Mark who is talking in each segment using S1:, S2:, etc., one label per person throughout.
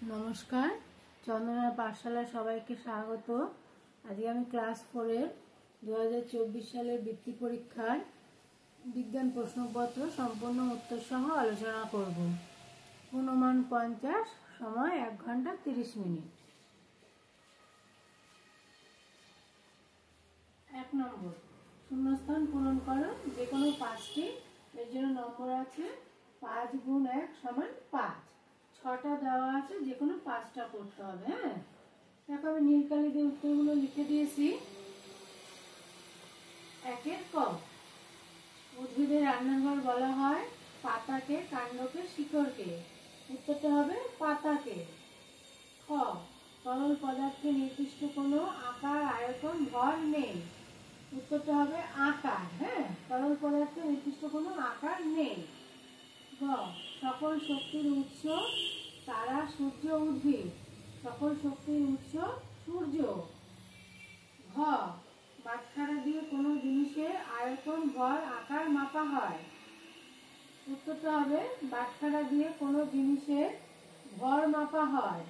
S1: নমস্কার, চন্দনা পাঠশালা সবাইকে স্বাগত। আজকে আমি ক্লাস 4-এর 2024 সালের বৃত্তি পরীক্ষার বিজ্ঞান প্রশ্নপত্র সম্পূর্ণ উত্তর সহ আলোচনা করব। গুণমান 50, সময় 1 ঘন্টা 30 মিনিট। 1 নম্বর, শূন্যস্থান পূরণ করো, যে কোনো 5টি। এর জন্য নম্বর আছে 5 গুণ 1 সমান 5। 6টা দেওয়া আছে, যে কোনো 5টা করতে হবে। হ্যাঁ, দেখো আমি নীল কালি দিয়ে উত্তরগুলো লিখে দিয়েছি। 1-এর ক, উদ্ভিদের রান্নাঘর বলা হয় পাতাকে, কাণ্ডকে, শিকড়কে। উত্তরটা হবে পাতাকে। খ, তরল পদার্থে নির্দিষ্ট কোনো আকার, আয়তন, ভর নেই। উত্তরটা হবে আকার। হ্যাঁ, তরল পদার্থে নির্দিষ্ট কোনো আকার নেই। গ, সকল শক্তির উৎস তারা, সূর্য, উদ্ভিদ। সকল শক্তির উৎস সূর্য। ঘ, বাটখারা দিয়ে কোনো জিনিসের আয়তন, ভর, আকার মাপা হয়। উত্তরটা হবে বাটখারা দিয়ে কোনো জিনিসের ভর মাপা হয়।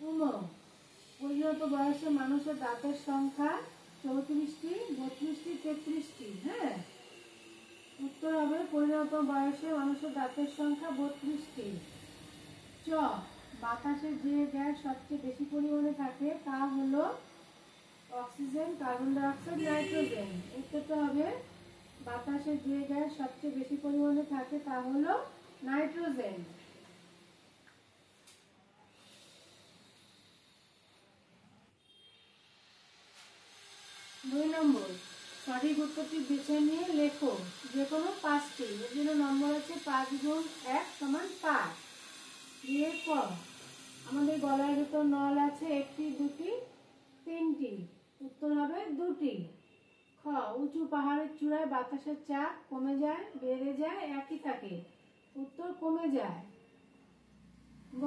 S1: উম, পরিণত বয়সে মানুষের দাঁতের সংখ্যা 34টি, 32টি, 33টি। হ্যাঁ, উত্তর হবে পরিণত বয়সে মানুষের দাঁতের সংখ্যা 32টি। চ, বাতাসে যে গ্যাস সবচেয়ে বেশি পরিমাণে থাকে তা হলো oxygen, carbon die oxide, nitrogen. উত্তরটা হবে বাতাসে যে গ্যাস সবচেয়ে বেশি পরিমাণে থাকে তা হলো নাইট্রোজেন। 2 নম্বর, সঠিক উত্তরটি বেছে নিয়ে লেখো, যে কোনো 5টি। এর জন্য নম্বর আছে 5 গুণ 1 সমান 5। দিয়ে ক, আমাদের গলার ভিতর নল আছে 1টি, 2টি, 3টি। উত্তর হবে 2টি। খ, উঁচু পাহাড়ের চূড়ায় বাতাসের চাপ কমে যায়, বেড়ে যায়, একই থাকে। উত্তর কমে যায়। গ,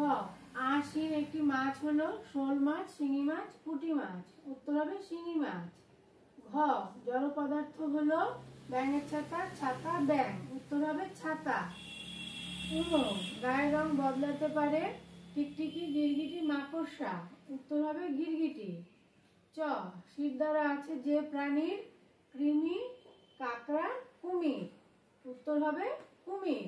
S1: আঁশহীন একটি মাছ হলো শোল মাছ, শিঙি মাছ, পুঁটি মাছ। উত্তর হবে শিঙি মাছ। ঘ, জড় পদার্থ হলো ব্যাঙের ছাতা, ছাতা, ব্যাঙ। উত্তর হবে ছাতা। গায়ের রং বদলাতে পারে টিকটিকি, গিরগিটি, মাকড়সা। উত্তর হবে গিরগিটি। চ, শিরদাঁড়া আছে যে প্রাণীর, কৃমি, কাঁকড়া, কুমির। উত্তর হবে কুমির।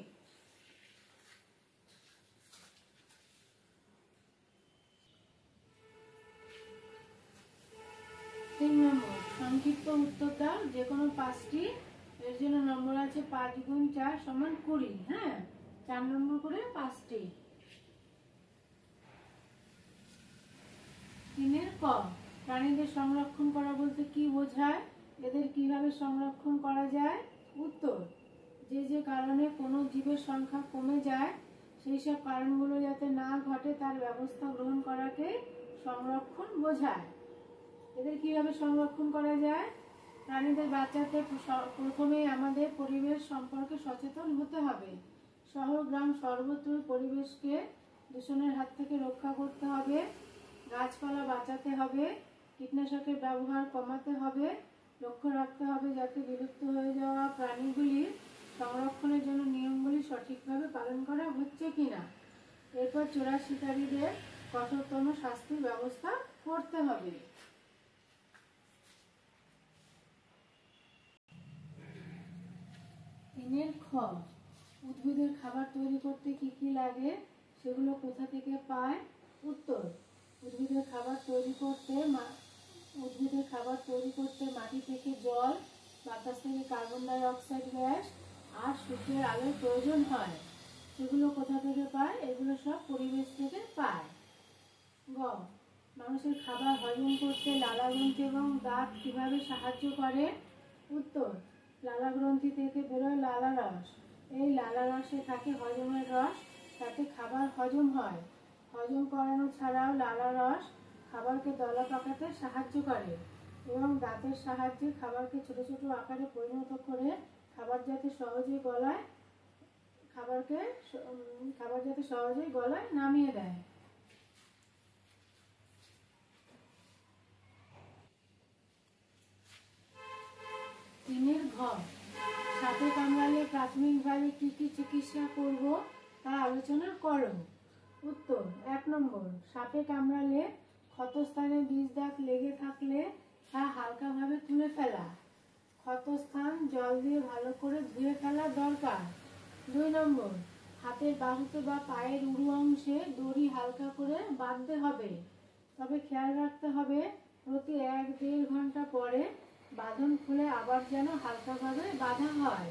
S1: 3 নম্বর, সংক্ষিপ্ত উত্তর দাও, যে কোনো 5টি। এর জন্য নম্বর আছে 5 গুণ 4 সমান 20। হ্যাঁ, 4 নম্বর করে 5টি। 3-এর ক, প্রাণীদের সংরক্ষণ করা বলতে কি বোঝায়, এদের কিভাবে সংরক্ষণ করা যায়। উত্তর, যে যে কারণে কোনো জীবের সংখ্যা কমে যায় সেই সব কারণগুলো যাতে না ঘটে তার ব্যবস্থা গ্রহণ করাকে সংরক্ষণ বোঝায়। এদের কিভাবে সংরক্ষণ করা যায়, প্রাণীদের বাঁচাতে প্রথমেই আমাদের পরিবেশ সম্পর্কে সচেতন হতে হবে। শহর, গ্রাম, সর্বত্র পরিবেশকে দূষণের হাত থেকে রক্ষা করতে হবে। গাছপালা বাঁচাতে হবে, কীটনাশকের ব্যবহার কমাতে হবে, লক্ষ্য রাখতে হবে যাতে বিলুপ্ত হয়ে যাওয়া প্রাণীগুলির সংরক্ষণের জন্য নিয়মগুলি সঠিকভাবে পালন করা হচ্ছে কিনা। এরপর চোরা শিকারীদের কঠোরতম শাস্তির ব্যবস্থা করতে হবে। 3-এর খ, উদ্ভিদের খাবার তৈরি করতে কি কি লাগে, সেগুলো কোথা থেকে পায়। উত্তর, উদ্ভিদের খাবার তৈরি করতে মাটি থেকে জল, বাতাস থেকে কার্বন ডাই অক্সাইড গ্যাস আর সূর্যের আলোর প্রয়োজন হয়। সেগুলো কোথা থেকে পায়, এগুলো সব পরিবেশ থেকে পায়। গ, মানুষের খাবার হজম করতে লালা গ্রন্থি এবং দাঁত কিভাবে সাহায্য করে। উত্তর, লালা গ্রন্থি থেকে বেরোয় লালা রস। এই লালা রসে থাকে হজমের রস, তাতে খাবার হজম হয়। হজম করানো ছাড়াও লালা রস খাবারকে দলা পাকাতে সাহায্য করে এবং দাঁতের সাহায্যে খাবারকে ছোট ছোট আকারে পরিণত করে খাবার যাতে সহজেই গলায় নামিয়ে দেয়। 3-এর ঘ, সাপে কামড়ালে প্রাথমিকভাবে কি কি চিকিৎসা করব তা আলোচনা করো। উত্তর 1 নম্বর, সাপে কামড়ালে ক্ষতস্থানে বিষ দাগ লেগে থাকলে তা হালকাভাবে তুলে ফেলা। ক্ষতস্থান জল দিয়ে ভালো করে ধুয়ে ফেলা দরকার। 2 নম্বর, হাতের বাহুতে বা পায়ের উড়ু অংশে দড়ি হালকা করে বাঁধতে হবে, তবে খেয়াল রাখতে হবে প্রতি 1-1.5 ঘন্টা পরে বাঁধন খুলে আবার যেন হালকাভাবে বাঁধা হয়।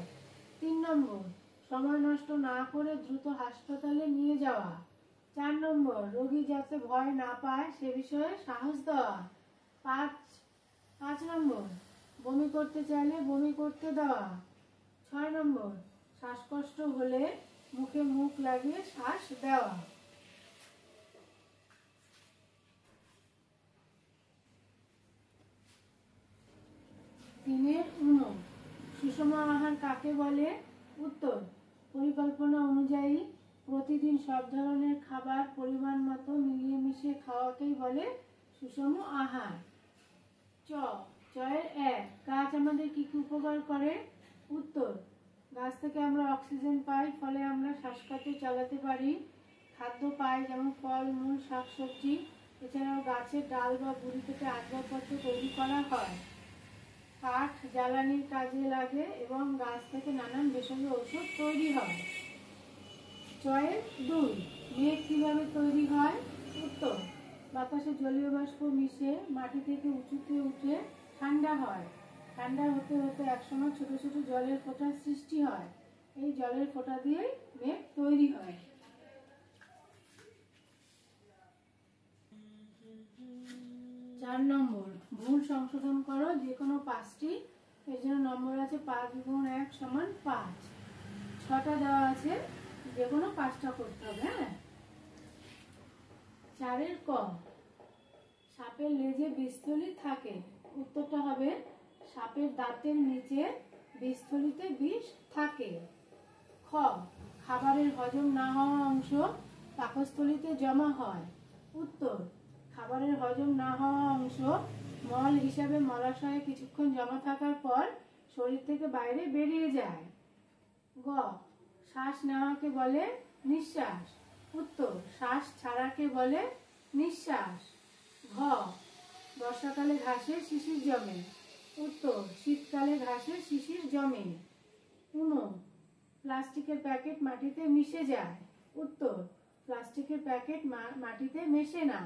S1: 3 নম্বর, সময় নষ্ট না করে দ্রুত হাসপাতালে নিয়ে যাওয়া। 4 নম্বর, রোগী যাতে ভয় না পায় সে বিষয়ে সাহস দেওয়া। 5 নম্বর, বমি করতে চাইলে বমি করতে দেওয়া। 6 নম্বর, শ্বাসকষ্ট হলে মুখে মুখ লাগিয়ে শ্বাস দেওয়া। 3 সুষম আহার কাকে বলে? উত্তর, পরিকল্পনা অনুযায়ী প্রতিদিন সব ধরনের খাবার পরিমাণ মতো মিলিয়ে মিশিয়ে খাওয়াকেই বলে সুষম আহার। চয়ের 1, গাছ আমাদের কি কি উপকার করে? উত্তর, গাছ থেকে আমরা অক্সিজেন পাই, ফলে আমরা শ্বাসকষ্ট চালাতে পারি। খাদ্য পাই, যেমন ফল মূল শাকসবজি। এছাড়াও গাছের ডাল বা গুঁড়ি থেকে আসবাবপত্র তৈরি করা হয়। কাঠ জ্বালানির কাজে লাগে এবং গাছ থেকে নানান ভেষজ ঔষধ তৈরি হয়। চয়ের 2, মেঘ কিভাবে তৈরি হয়? উত্তর, বাতাসে জলীয় বাষ্প মিশে মাটি থেকে উঁচুতে উঠে ঠান্ডা হয়। ঠান্ডা হতে হতে একসময় ছোট ছোট জলের ফোঁটার সৃষ্টি হয়। এই জলের ফোঁটা দিয়েই মেঘ তৈরি হয়। 4 নম্বর, ভুল সংশোধন করো যে কোনো 5টি। এর জন্য নম্বর আছে 5 গুণ 1 সমান 5। 6টা দেওয়া আছে, যে কোনো 5টা করতে হবে। হ্যাঁ। 4 ক, সাপের লেজে বিষথলি থাকে। উত্তরটা হবে সাপের দাঁতের নিচে বিষথলিতে বিষ থাকে। খ, খাবারের হজম না হওয়া অংশ পাকস্থলিতে জমা হয়। উত্তর, খাবারের হজম না হওয়া অংশ মল হিসাবে মলাশয়ে কিছুক্ষণ জমা থাকার পর শরীর থেকে বাইরে বেরিয়ে যায়। গ, শ্বাস নেওয়াকে বলে নিঃশ্বাস। উত্তর, শ্বাস ছাড়াকে বলে নিঃশ্বাস। ঘ, বর্ষাকালে ঘাসে শিশির জমে। উত্তর, শীতকালে ঘাসে শিশির জমে। প্লাস্টিকের প্যাকেট মাটিতে মিশে যায়। উত্তর, প্লাস্টিকের প্যাকেট মাটিতে মেশে না।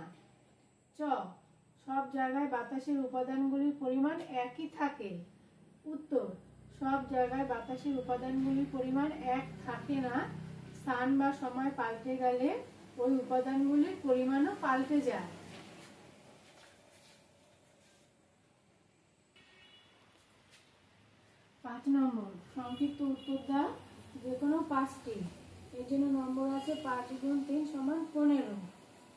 S1: চ, সব জায়গায় বাতাসের উপাদানগুলির পরিমাণ একই থাকে। উত্তর, সব জায়গায় বাতাসের উপাদানগুলির পরিমাণ এক থাকে না। স্থান বা সময় পাল্টে গেলে ওই উপাদানগুলির পরিমাণও পাল্টে যায়। 5 নম্বর, সংক্ষিপ্ত উত্তর দাও যে কোনো 5টি। এর জন্য নম্বর আছে 5 গুণ 3 সমান 15।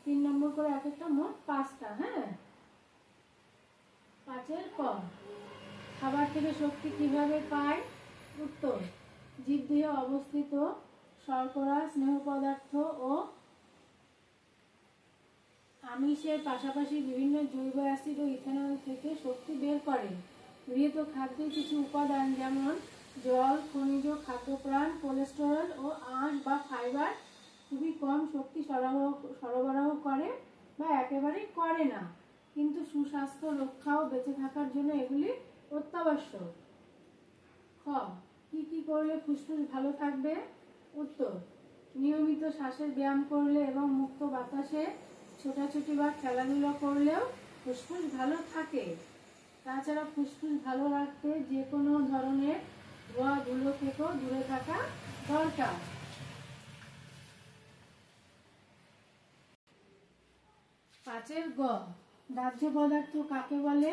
S1: 3 নম্বর করে এক একটা, মোট 5টা। হ্যাঁ। 5 ক, খাবার থেকে শক্তি কিভাবে পায়? উত্তর, জীবদেহে অবস্থিত শর্করা, স্নেহ পদার্থ ও আমিষের পাশাপাশি বিভিন্ন জৈব অ্যাসিড ও ইথানল থেকে শক্তি বের করে। গৃহীত খাদ্যের কিছু উপাদান যেমন জল, খনিজ, খাদ্যপ্রাণ, কোলেস্টেরল ও আঁশ বা ফাইবার খুবই কম শক্তি সরবরাহ করে বা একেবারেই করে না, কিন্তু সুস্বাস্থ্য রক্ষা ও বেঁচে থাকার জন্য এগুলি অত্যাবশ্যক। খ, কি কি করলে ফুসফুস ভালো থাকবে? উত্তর, নিয়মিত শ্বাসের ব্যায়াম করলে এবং মুক্ত বাতাসে ছোটাছুটি বা খেলাধুলা করলেও ফুসফুস ভালো থাকে। তাছাড়া ফুসফুস ভালো রাখতে যে কোনো ধরনের ধোয়া ধুলো থেকেও দূরে থাকা দরকার। 5 গ, দাহ্য পদার্থ কাকে বলে?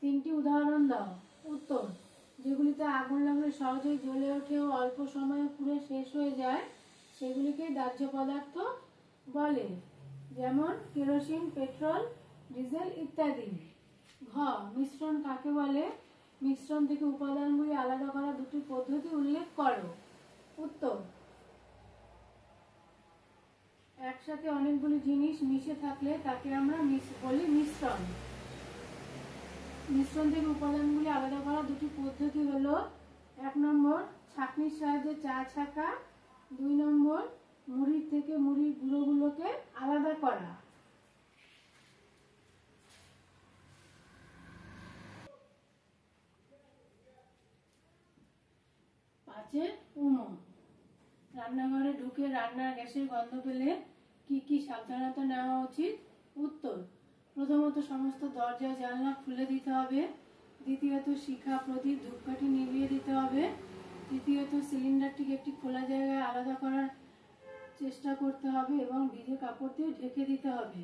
S1: 3টি উদাহরণ দাও। উত্তর, যেগুলিতে আগুন লাগলে সহজেই জ্বলে ওঠে ও অল্প সময়ে পুড়ে শেষ হয়ে যায় সেগুলিকে দাহ্য পদার্থ বলে, যেমন কেরোসিন, পেট্রোল, ডিজেল ইত্যাদি। ঘ, মিশ্রণ কাকে বলে? মিশ্রণ থেকে উপাদানগুলি আলাদা করা 2টি পদ্ধতি উল্লেখ করো। উত্তর, একসাথে অনেকগুলি জিনিস মিশে থাকলে তাকে আমরা বলি মিশ্রণ। মিশ্রণ থেকে উপাদানগুলি আলাদা করা 2টি পদ্ধতি হলো 1 নম্বর, ছাঁকনির সাহায্যে চা ছাঁকা। 2 নম্বর, মুড়ির থেকে মুড়ির গুঁড়োগুলোকে করা। পাঁচে উমো, রান্নাঘরে ঢুকে রান্নার গ্যাসের গন্ধ পেলে কি কি সাবধানতা নেওয়া উচিত? উত্তর, প্রথমত সমস্ত দরজা জানলা খুলে দিতে হবে। দ্বিতীয়ত শিখা, প্রদীপ, ধূপকাঠি নিভিয়ে দিতে হবে। তৃতীয়ত সিলিন্ডারটিকে একটি খোলা জায়গায় আলাদা করার চেষ্টা করতে হবে এবং ভিজে কাপড় দিয়ে ঢেকে দিতে হবে।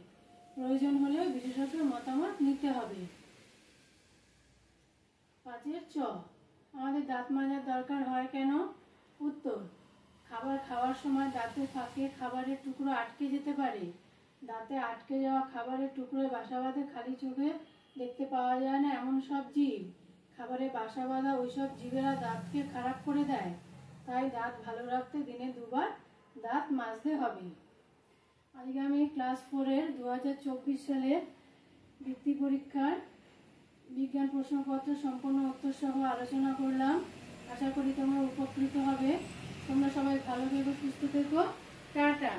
S1: প্রয়োজন হলে বিশেষজ্ঞের মতামত নিতে হবে। পাঁচের চ, আমাদের দাঁত মাজার দরকার হয় কেন? উত্তর, খাবার খাওয়ার সময় দাঁতের ফাঁকে খাবারের টুকরো আটকে যেতে পারে। দাঁতে আটকে যাওয়া খাবারের টুকরোয় বাসা বাঁধে খালি চোখে দেখতে পাওয়া যায় না এমন সব জীব। খাবারে বাসা বাঁধা ওইসব জীবেরা দাঁতকে খারাপ করে দেয়। তাই দাঁত ভালো রাখতে দিনে 2 বার দাঁত মাজতে হবে। আজকে আমি ক্লাস 4-এর 2024 সালের বৃত্তি পরীক্ষার বিজ্ঞান প্রশ্নপত্র সম্পূর্ণ উত্তর সহ আলোচনা করলাম। আশা করি তোমরা উপকৃত হবে। তোমরা সবাই ভালো থেকো, সুস্থ থেকো। টাটা।